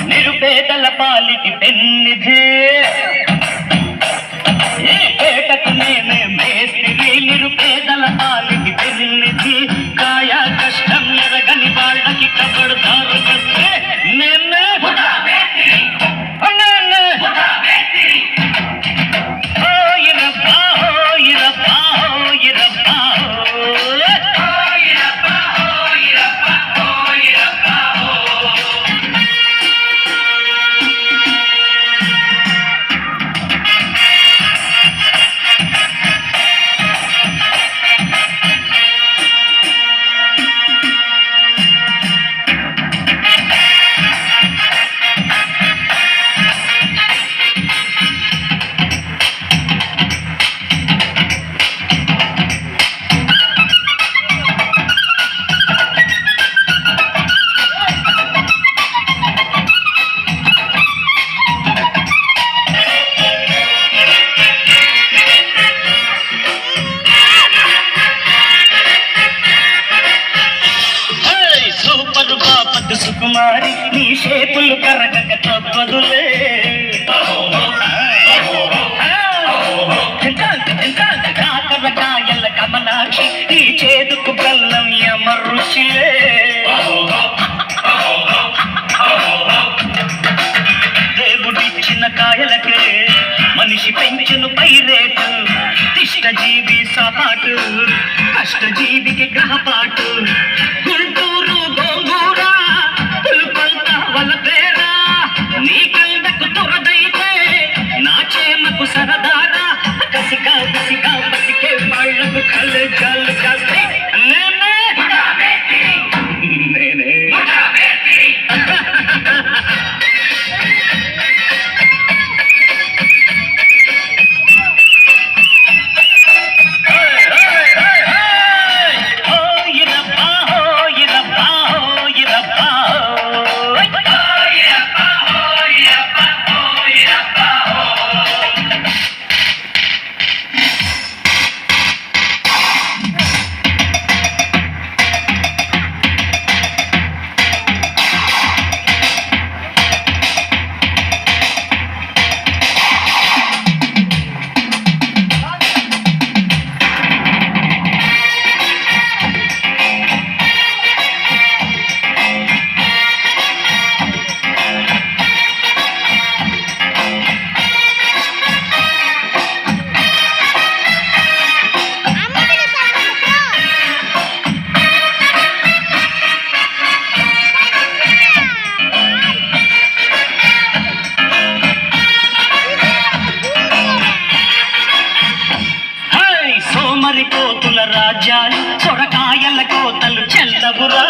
నిరుపేదల పాలిటి పెన్నిధి ఈ పేటకు నేనే మేస్త్రి నిరుపేదల పాలిటి పెన్నిధి కాయ కష్టం ఎరగని వాళ్ళకి కబడదారు చేస్తే నేనే సుకుమారి నీ షేపులు కరగక తప్పదులే కాకరకాయల కమలాక్షి ఈ చేదుకు బెల్లం యమ రుచిలే దేవుడిచ్చిన కాయలకే మనిషి పెంచును పైరేటు తిష్టజీవి సపాటు కష్టజీవికి గ్రహపాటు గుంటూరు గోంగూర నీ కళ్ళకు తొరదైతే నా చేమకు సరదాగా కసిగా కసిగా బతికే వాళ్ళకు కళ్ళు కళ్ళు కాస్తే నేనే కోతుల రాజ్యాలు సొరకాయల కోతలు చెల్లవురా